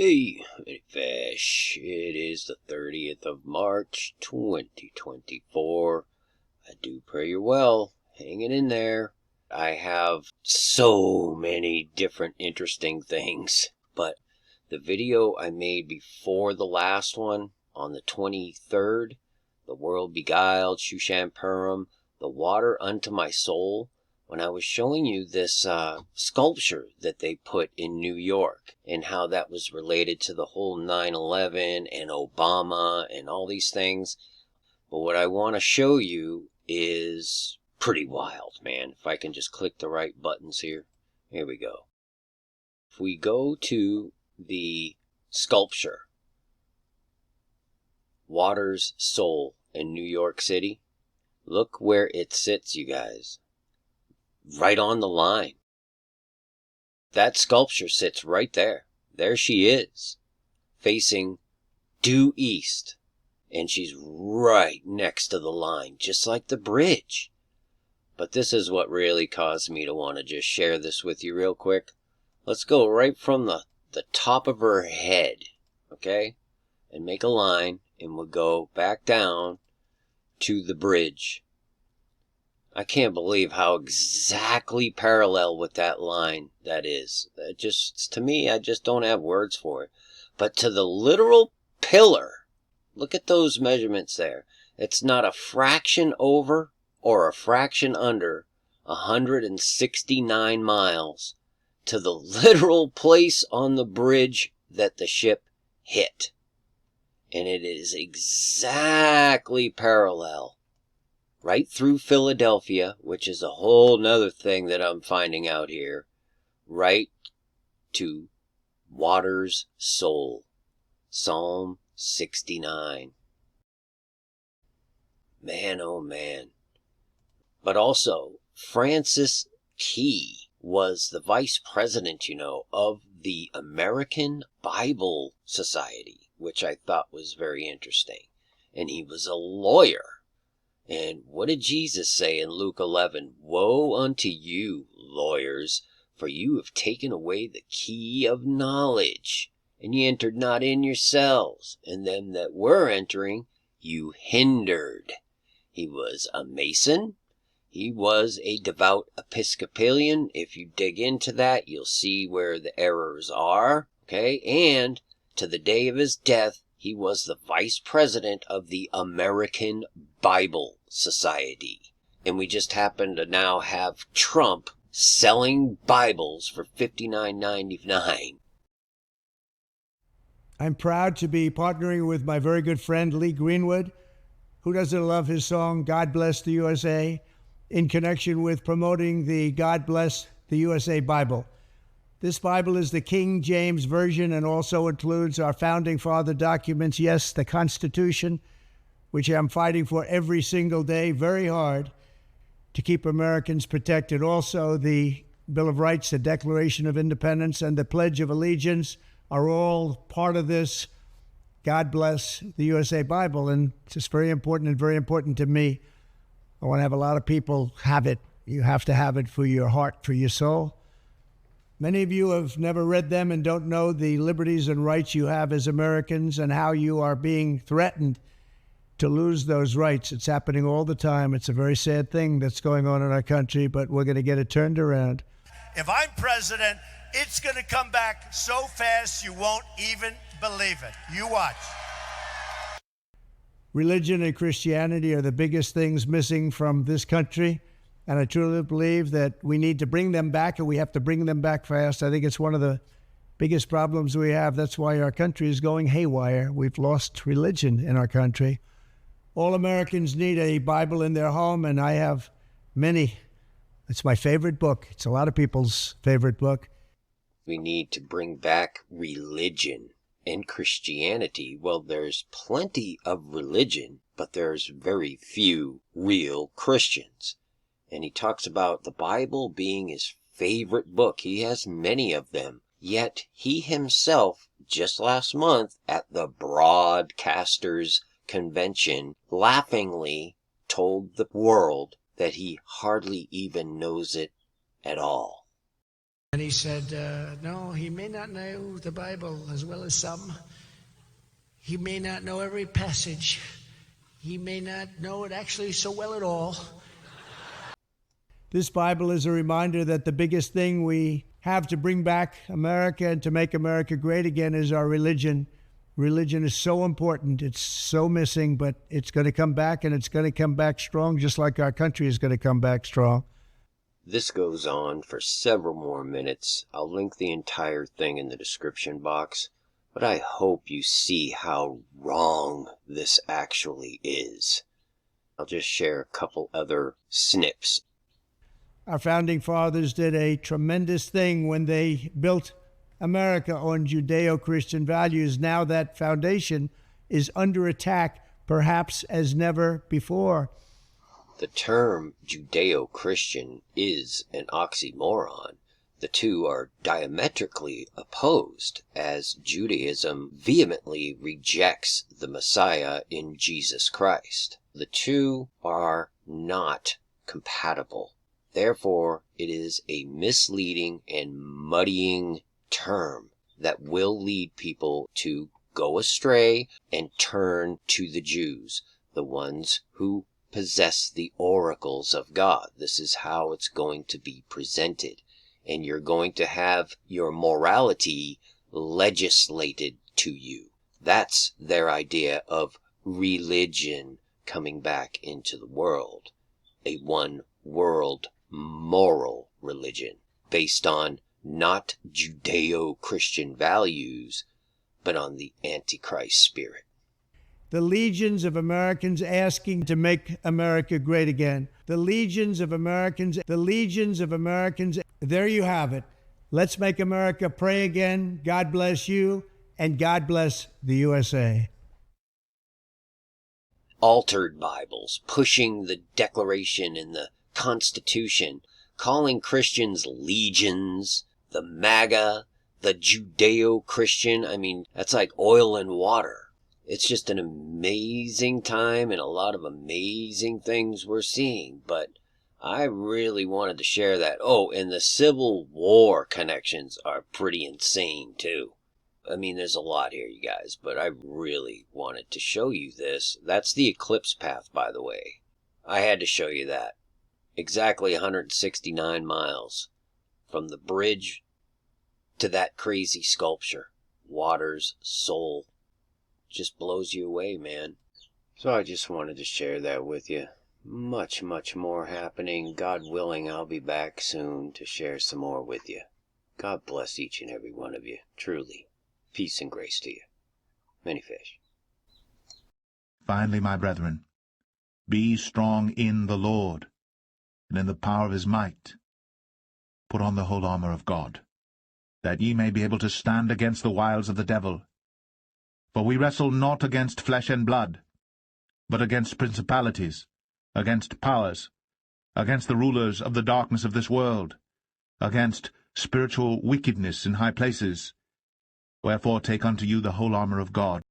Hey, Mini Fish. It is the 30th of March, 2024. I do pray you're well. Hanging in there. I have so many different interesting things, but the video I made before the last one, on the 23rd, The World Beguiled, Shushan Purim, The Water Unto My Soul, when I was showing you this sculpture that they put in New York and how that was related to the whole 9/11 and Obama and all these things. But what I want to show you is pretty wild, man. If I can just click the right buttons here. Here we go. If we go to the sculpture, Water's Soul in New York City, look where it sits, you guys. Right on the line. That sculpture sits right there. There she is, facing due east. And she's right next to the line, just like the bridge. But this is what really caused me to want to just share this with you real quick. Let's go right from the top of her head, okay? And make a line, and we'll go back down to the bridge. I can't believe how exactly parallel with that line that is. It just, to me, I just don't have words for it. But to the literal pillar, look at those measurements there. It's not a fraction over or a fraction under 169 miles to the literal place on the bridge that the ship hit. And it is exactly parallel right through Philadelphia, which is a whole nother thing that I'm finding out here, right to Water's Soul, Psalm 69. Man, oh man. But also, Francis T. was the vice president, of the American Bible Society, which I thought was very interesting. And he was a lawyer. And what did Jesus say in Luke 11? Woe unto you, lawyers, for you have taken away the key of knowledge, and ye entered not in yourselves, and them that were entering you hindered. He was a Mason. He was a devout Episcopalian. If you dig into that, you'll see where the errors are. Okay? And to the day of his death, he was the vice president of the American Bible Society. And we just happen to now have Trump selling Bibles for $59.99. I'm proud to be partnering with my very good friend Lee Greenwood, who doesn't love his song, God Bless the USA, in connection with promoting the God Bless the USA Bible. This Bible is the King James Version and also includes our Founding Father documents, yes, the Constitution, which I'm fighting for every single day, very hard, to keep Americans protected. Also, the Bill of Rights, the Declaration of Independence, and the Pledge of Allegiance are all part of this God Bless the USA Bible, and it's just very important and very important to me. I want to have a lot of people have it. You have to have it for your heart, for your soul. Many of you have never read them and don't know the liberties and rights you have as Americans and how you are being threatened to lose those rights. It's happening all the time. It's a very sad thing that's going on in our country, but we're going to get it turned around. If I'm president, it's going to come back so fast you won't even believe it. You watch. Religion and Christianity are the biggest things missing from this country. And I truly believe that we need to bring them back, and we have to bring them back fast. I think it's one of the biggest problems we have. That's why our country is going haywire. We've lost religion in our country. All Americans need a Bible in their home, and I have many. It's my favorite book. It's a lot of people's favorite book. We need to bring back religion and Christianity. Well, there's plenty of religion, but there's very few real Christians. And he talks about the Bible being his favorite book. He has many of them. Yet he himself, just last month at the Broadcasters Convention, laughingly told the world that he hardly even knows it at all. And he said, no, he may not know the Bible as well as some. He may not know every passage. He may not know it actually so well at all. This Bible is a reminder that the biggest thing we have to bring back America and to make America great again is our religion. Religion is so important. It's so missing, but it's going to come back, and it's going to come back strong, just like our country is going to come back strong. This goes on for several more minutes. I'll link the entire thing in the description box, but I hope you see how wrong this actually is. I'll just share a couple other snips. Our founding fathers did a tremendous thing when they built America on Judeo-Christian values. Now that foundation is under attack, perhaps as never before. The term Judeo-Christian is an oxymoron. The two are diametrically opposed, as Judaism vehemently rejects the Messiah in Jesus Christ. The two are not compatible. Therefore, it is a misleading and muddying term that will lead people to go astray and turn to the Jews, the ones who possess the oracles of God. This is how it's going to be presented. And you're going to have your morality legislated to you. That's their idea of religion coming back into the world. A one world moral religion based on not Judeo-Christian values, but on the Antichrist spirit. The legions of Americans asking to make America great again. The legions of Americans. There you have it. Let's make America pray again. God bless you, and God bless the USA. Altered Bibles, pushing the Declaration and the Constitution, calling Christians legions, the MAGA, the Judeo-Christian. I mean, that's like oil and water. It's just an amazing time and a lot of amazing things we're seeing, but I really wanted to share that. Oh, and the Civil War connections are pretty insane too. I mean, there's a lot here, you guys, but I really wanted to show you this. That's the Eclipse path, by the way. I had to show you that. Exactly 169 miles from the bridge to that crazy sculpture. Water's soul. Just blows you away, man. So I just wanted to share that with you. Much, much more happening. God willing, I'll be back soon to share some more with you. God bless each and every one of you. Truly. Peace and grace to you. Many fish. Finally, my brethren, be strong in the Lord, and in the power of his might. Put on the whole armor of God, that ye may be able to stand against the wiles of the devil. For we wrestle not against flesh and blood, but against principalities, against powers, against the rulers of the darkness of this world, against spiritual wickedness in high places. Wherefore take unto you the whole armor of God,